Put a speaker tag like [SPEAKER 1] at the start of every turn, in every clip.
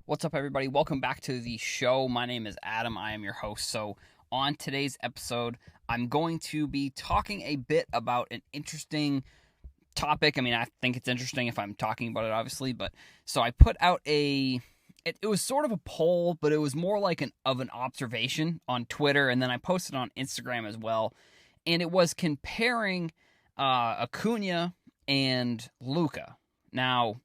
[SPEAKER 1] What's up, everybody? Welcome back to the show. My name is Adam. I am your host. So, on today's episode, I'm going to be talking a bit about an interesting topic. I mean, I think it's interesting if I'm talking about it, obviously. But so I put out it was sort of a poll, but it was more like an observation on Twitter, and then I posted on Instagram as well. And it was comparing Acuna and Luka. Now,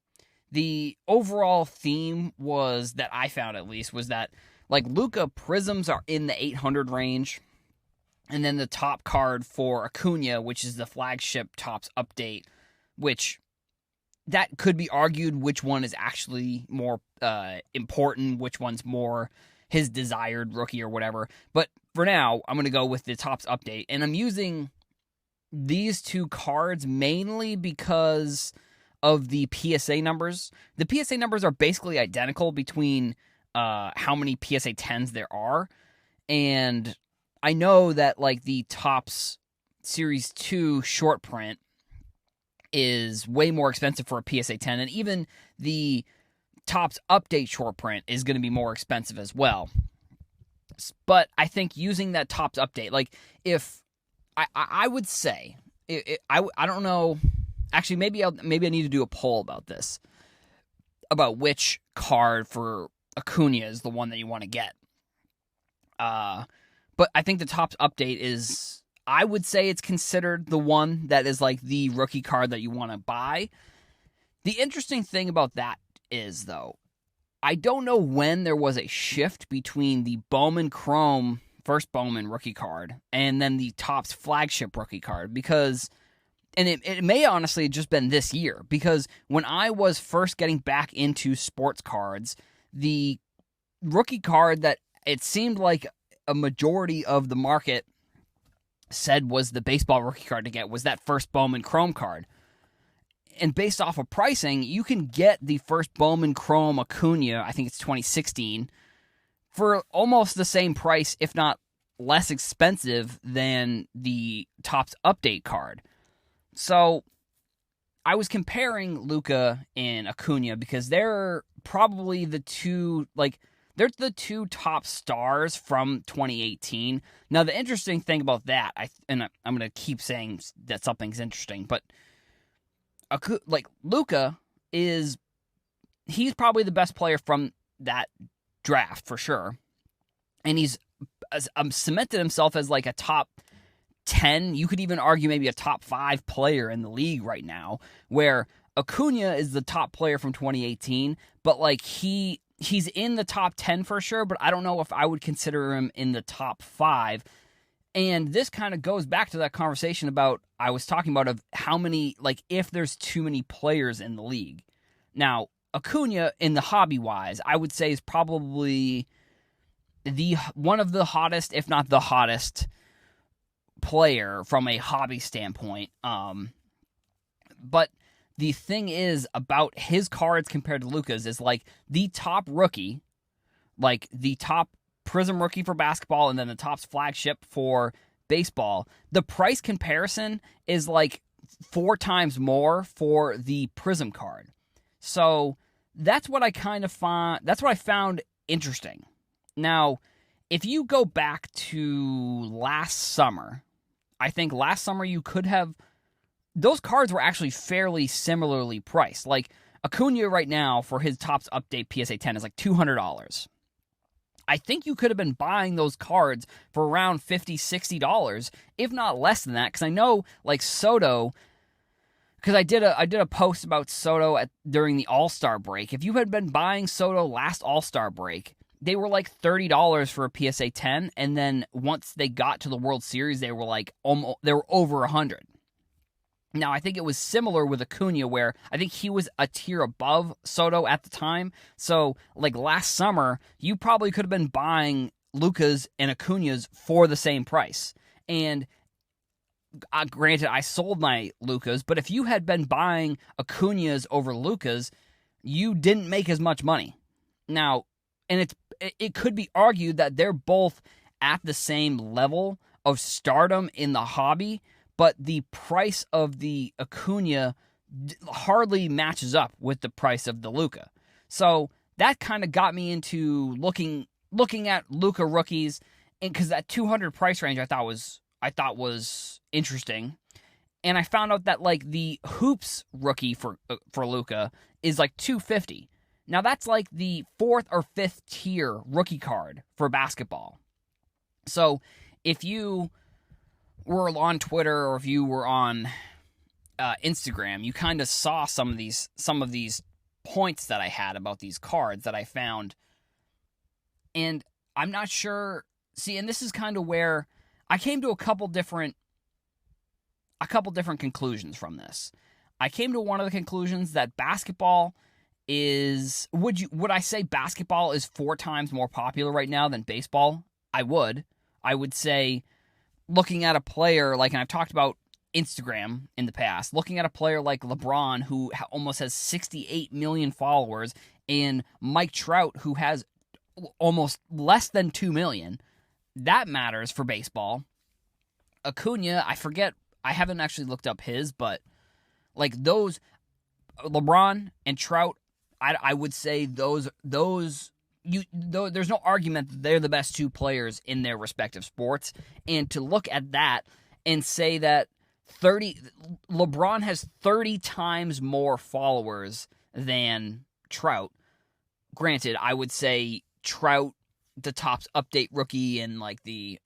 [SPEAKER 1] the overall theme was that I found, at least, was that like Luka prisms are in the 800 range, and then the top card for Acuna, which is the flagship tops update, which that could be argued which one is actually more important, which one's more his desired rookie or whatever. But for now, I'm going to go with the tops update, and I'm using these two cards mainly because of the PSA numbers. The PSA numbers are basically identical between how many PSA 10s there are. And I know that like the Topps Series 2 short print is way more expensive for a PSA 10, and even the Topps update short print is going to be more expensive as well. But I think using that Topps update, like if I would say, I don't know. Actually, maybe I need to do a poll about this, about which card for Acuna is the one that you want to get. But I think the Topps update is, I would say it's considered the one that is like the rookie card that you want to buy. The interesting thing about that is, though, I don't know when there was a shift between the Bowman Chrome first Bowman rookie card and then the Topps flagship rookie card, because, and it may honestly have just been this year, because when I was first getting back into sports cards, the rookie card that it seemed like a majority of the market said was the baseball rookie card to get was that first Bowman Chrome card. And based off of pricing, you can get the first Bowman Chrome Acuna, I think it's 2016, for almost the same price, if not less expensive than the Topps update card. So I was comparing Luka and Acuna because they're probably the two, like, they're the two top stars from 2018. Now, the interesting thing about that, and I'm going to keep saying that something's interesting, but like Luka he's probably the best player from that draft for sure, and he's cemented himself as like a top 10, you could even argue maybe a top 5 player in the league right now, where Acuna is the top player from 2018, but like he's in the top 10 for sure, but I don't know if I would consider him in the top 5. And this kind of goes back to that conversation about I was talking about of how many, like, if there's too many players in the league. Now, Acuna, in the hobby-wise, I would say is probably one of the hottest, if not the hottest, player from a hobby standpoint. But the thing is about his cards compared to Luka's is like the top rookie, like the top Prism rookie for basketball, and then the Topps flagship for baseball. The price comparison is like 4 times more for the Prism card. So that's what I kind of found. That's what I found interesting. Now, if you go back to last summer, I think last summer you could have, those cards were actually fairly similarly priced. Like Acuna right now for his Topps update PSA 10 is like $200. I think you could have been buying those cards for around $50, $60, if not less than that. Because I know, like Soto, because I did a post about Soto during the All-Star break. If you had been buying Soto last All-Star break, they were like $30 for a PSA 10, and then once they got to the World Series, they were like they were over $100. Now, I think it was similar with Acuna, where I think he was a tier above Soto at the time. So, like last summer, you probably could have been buying Luka's and Acuna's for the same price. And granted, I sold my Luka's, but if you had been buying Acuna's over Luka's, you didn't make as much money. Now, and it could be argued that they're both at the same level of stardom in the hobby, but the price of the Acuna hardly matches up with the price of the Luka. So that kind of got me into looking at Luka rookies, and because that 200 price range I thought was interesting, and I found out that like the Hoops rookie for Luka is like 250. Now that's like the 4th or 5th tier rookie card for basketball. So if you were on Twitter or if you were on Instagram, you kind of saw some of these points that I had about these cards that I found, and I'm not sure. See, and this is kind of where I came to a couple different conclusions from this. I came to one of the conclusions that basketball is would I say basketball is 4 times more popular right now than baseball? I would say, looking at a player like, and I've talked about Instagram in the past, looking at a player like LeBron, who almost has 68 million followers, and Mike Trout, who has almost less than 2 million, that matters for baseball. Acuna, I forget, I haven't actually looked up his, but like those, LeBron and Trout, I would say those there's no argument that they're the best 2 players in their respective sports. And to look at that and say that LeBron has 30 times more followers than Trout. Granted, I would say Trout, the Topps Update rookie, and like the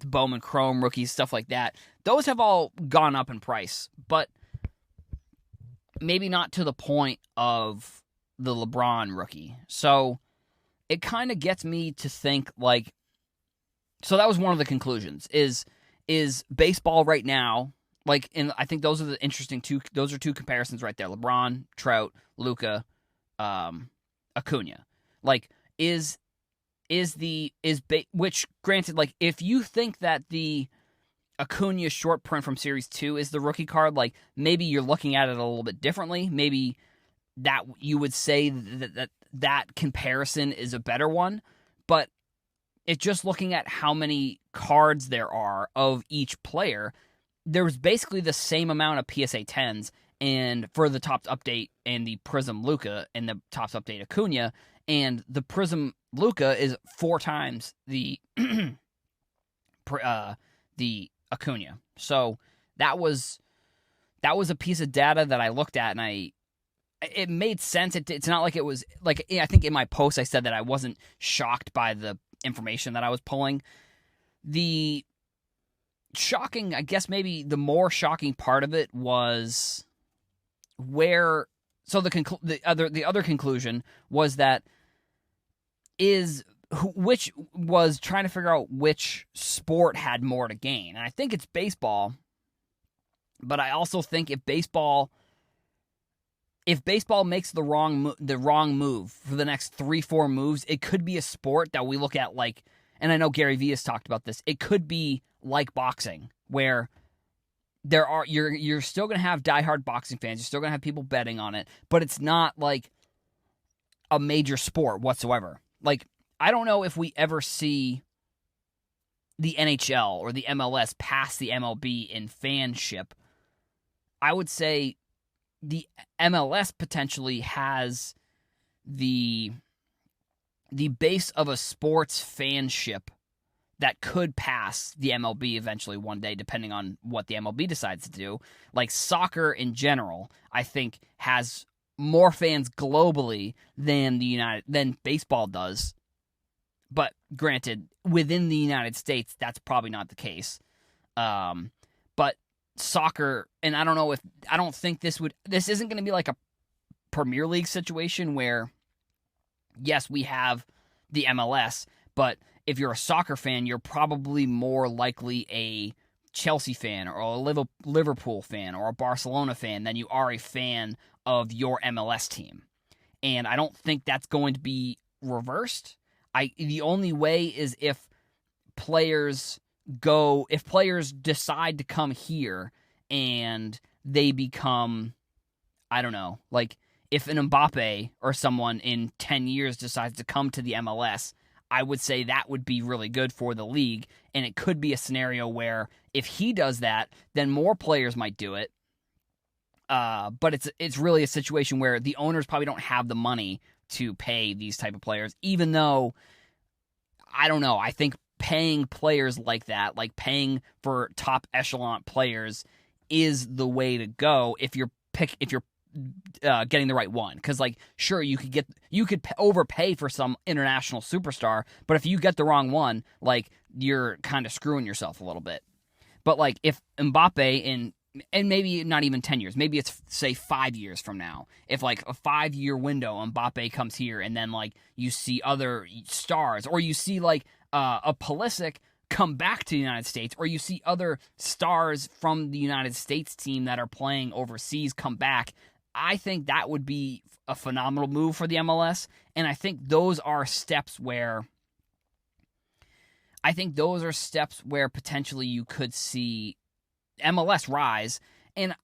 [SPEAKER 1] Bowman Chrome rookies, stuff like that, those have all gone up in price, but maybe not to the point of the LeBron rookie. So it kind of gets me to think, like, so that was one of the conclusions, is baseball right now, like, and I think those are the interesting those are 2 comparisons right there. LeBron, Trout, Luka, Acuna. Like, which, granted, like, if you think that the Acuna short print from Series 2 is the rookie card, like, maybe you're looking at it a little bit differently. Maybe that you would say that comparison is a better one, but it's just looking at how many cards there are of each player. There was basically the same amount of PSA 10s, and for the Topps Update and the Prism Luka and the Topps Update Acuna, and the Prism Luka is 4 times the Acuna. So that was a piece of data that I looked at, and it made sense. It's not like it was like, I think in my post I said that I wasn't shocked by the information that I was pulling. The shocking, I guess maybe the more shocking part of it was where. So the other conclusion was that which was trying to figure out which sport had more to gain, and I think it's baseball. But I also think if baseball makes the wrong move for the next 3-4 moves, it could be a sport that we look at like, and I know Gary Vee has talked about this, it could be like boxing, where you're still going to have diehard boxing fans, you're still going to have people betting on it, but it's not like a major sport whatsoever. Like, I don't know if we ever see the NHL or the MLS pass the MLB in fanship. I would say the MLS potentially has the base of a sports fanship that could pass the MLB eventually one day, depending on what the MLB decides to do. Like, soccer in general, I think, has more fans globally than baseball does. But granted, within the United States, that's probably not the case. But soccer, and I don't think this isn't going to be like a Premier League situation where, yes, we have the MLS, but if you're a soccer fan, you're probably more likely a Chelsea fan or a Liverpool fan or a Barcelona fan than you are a fan of your MLS team. And I don't think that's going to be reversed. The only way is if players decide to come here and they become, I don't know, like if an Mbappe or someone in 10 years decides to come to the MLS, I would say that would be really good for the league, and it could be a scenario where if he does that, then more players might do it. But it's really a situation where the owners probably don't have the money to pay these type of players, even though, I don't know, I think paying players like that, like paying for top echelon players, is the way to go if you're getting the right one. Because, like, sure, you could overpay for some international superstar, but if you get the wrong one, like, you're kind of screwing yourself a little bit. But, like, if Mbappe and maybe not even 10 years, maybe it's, say, 5 years from now, if, like, a 5-year window, Mbappe comes here, and then, like, you see other stars, or you see, like, a Pulisic come back to the United States, or you see other stars from the United States team that are playing overseas come back, I think that would be a phenomenal move for the MLS, and I think those are steps where potentially you could see MLS rise. And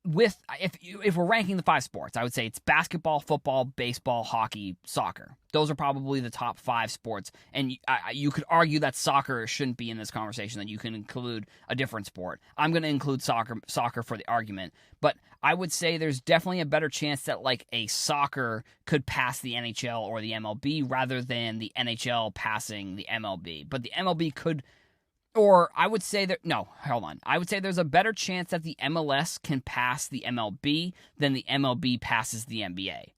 [SPEAKER 1] if we're ranking the 5 sports, I would say it's basketball, football, baseball, hockey, soccer. Those are probably the top 5 sports. And you could argue that soccer shouldn't be in this conversation, that you can include a different sport. I'm going to include soccer for the argument. But I would say there's definitely a better chance that, like, a soccer could pass the NHL or the MLB rather than the NHL passing the MLB. But the MLB could... Or I would say that, no, hold on. I would say there's a better chance that the MLS can pass the MLB than the MLB passes the NBA.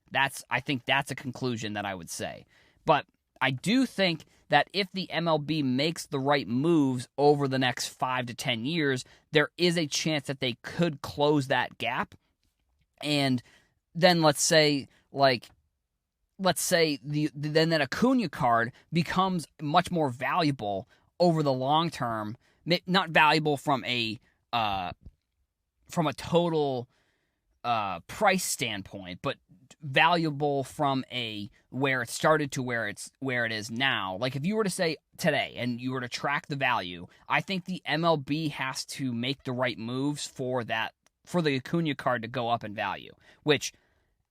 [SPEAKER 1] I think that's a conclusion that I would say. But I do think that if the MLB makes the right moves over the next 5 to 10 years, there is a chance that they could close that gap. And then let's say then that Acuna card becomes much more valuable over the long term, not valuable from a total price standpoint, but valuable from a where it started to where it is now. Like, if you were to say today and you were to track the value, I think the MLB has to make the right moves for the Acuna card to go up in value, which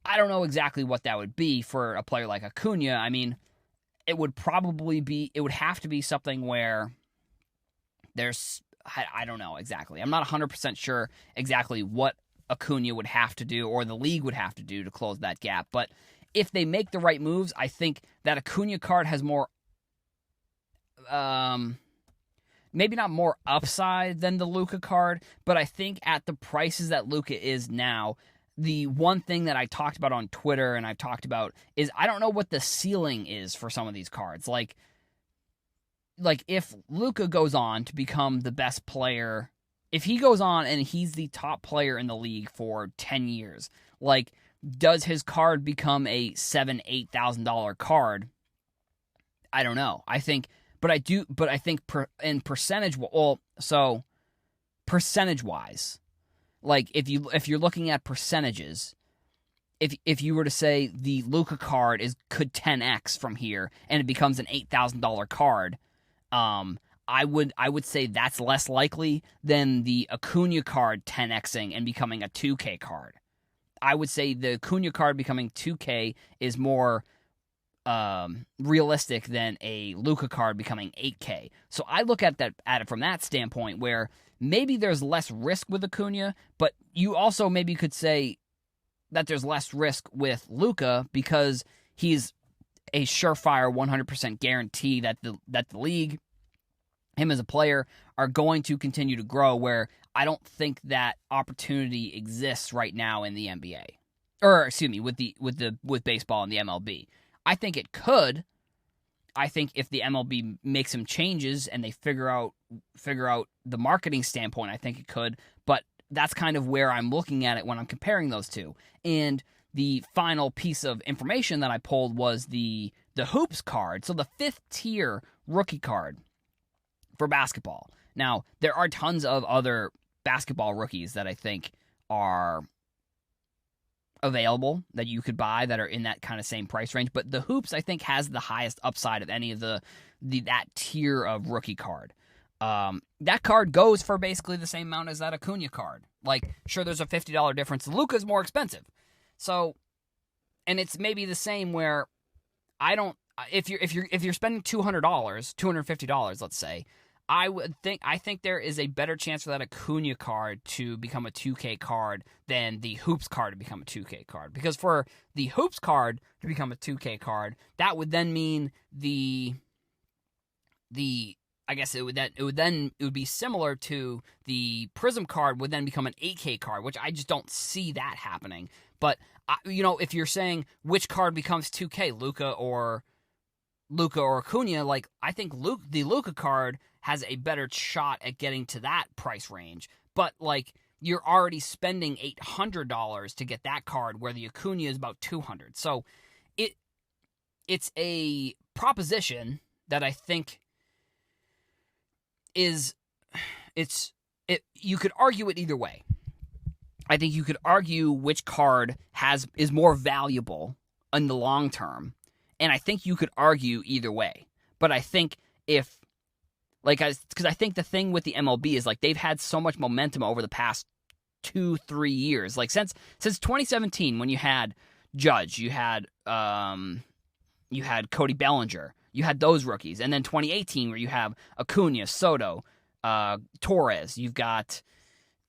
[SPEAKER 1] I don't know exactly what that would be for a player like Acuna. I mean, it would have to be something where I don't know exactly. I'm not 100% sure exactly what Acuna would have to do or the league would have to do to close that gap. But if they make the right moves, I think that Acuna card has more, maybe not more upside than the Luka card, but I think at the prices that Luka is now, the one thing that I talked about on Twitter and I've talked about is I don't know what the ceiling is for some of these cards. Like if Luka goes on to become the best player, if he goes on and he's the top player in the league for 10 years, like, does his card become a $7,000-$8,000 card? I don't know. I think in percentage-wise, like, if you're looking at percentages, if you were to say the Luka card could 10x from here and it becomes an $8,000 card, I would say that's less likely than the Acuna card 10xing and becoming a 2K card. I would say the Acuna card becoming 2K is more realistic than a Luka card becoming 8K. So I look at it from that standpoint, where maybe there's less risk with Acuna, but you also maybe could say that there's less risk with Luka because he's a surefire 100% guarantee that the league, him as a player, are going to continue to grow, where I don't think that opportunity exists right now in the NBA. Or excuse me, with baseball and the MLB. I think it could. I think if the MLB makes some changes and they figure out the marketing standpoint, I think it could. But that's kind of where I'm looking at it when I'm comparing those two. And the final piece of information that I pulled was the Hoops card. So the 5th tier rookie card for basketball. Now, there are tons of other basketball rookies that I think are available that you could buy that are in that kind of same price range, but the Hoops, I think, has the highest upside of any of that tier of rookie card. That card goes for basically the same amount as that Acuna card. Like, sure, there's a $50 difference. Luka's more expensive. So, and it's maybe the same where if you're spending $200, $250, let's say, I think there is a better chance for that Acuna card to become a 2K card than the Hoops card to become a 2K card. Because for the Hoops card to become a 2K card, that would then mean the I guess it would be similar to the Prism card would then become an 8K card, which I just don't see that happening. But if you're saying which card becomes 2K, Luka or Acuna, like I think the Luka card has a better shot at getting to that price range. But like you're already spending $800 to get that card, where the Acuna is about $200. So it's a proposition that I think you could argue it either way. I think you could argue which card is more valuable in the long term, and I think you could argue either way. But I think because I think the thing with the MLB is like they've had so much momentum over the past 2-3 years. Like since 2017, when you had Judge, you had Cody Bellinger, you had those rookies, and then 2018 where you have Acuna, Soto, Torres, you've got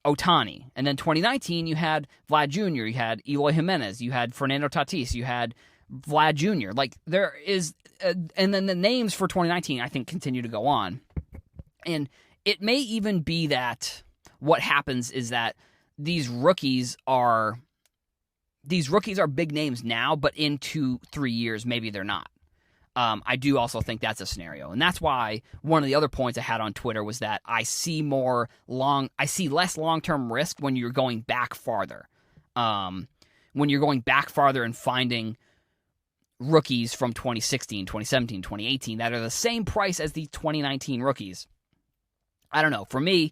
[SPEAKER 1] Ohtani, and then 2019 you had Vlad Jr., you had Eloy Jimenez, you had Fernando Tatis, you had Vlad Jr. Like there is, and then the names for 2019 I think continue to go on, and it may even be that what happens is that these rookies are big names now, but in 2-3 years maybe they're not. I do also think that's a scenario. And that's why one of the other points I had on Twitter was that I see less long-term risk when you're going back farther. When you're going back farther and finding rookies from 2016, 2017, 2018 that are the same price as the 2019 rookies. I don't know. For me,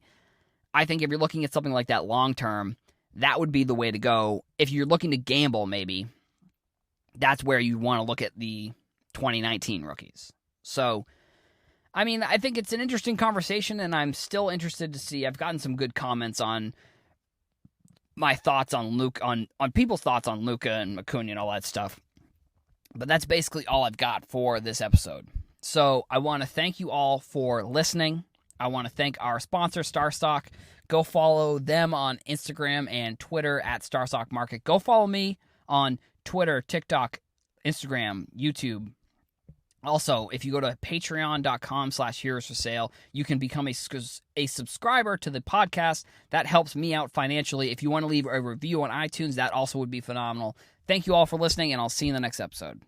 [SPEAKER 1] I think if you're looking at something like that long-term, that would be the way to go. If you're looking to gamble, maybe, that's where you want to look at the 2019 rookies. So, I mean, I think it's an interesting conversation, and I'm still interested to see. I've gotten some good comments on my thoughts on Luka, on people's thoughts on Luka and Acuna and all that stuff. But that's basically all I've got for this episode. So I want to thank you all for listening. I want to thank our sponsor, StarStock. Go follow them on Instagram and Twitter at StarStock Market. Go follow me on Twitter, TikTok, Instagram, YouTube. Also, if you go to patreon.com/heroesforsale, you can become a subscriber to the podcast. That helps me out financially. If you want to leave a review on iTunes, that also would be phenomenal. Thank you all for listening, and I'll see you in the next episode.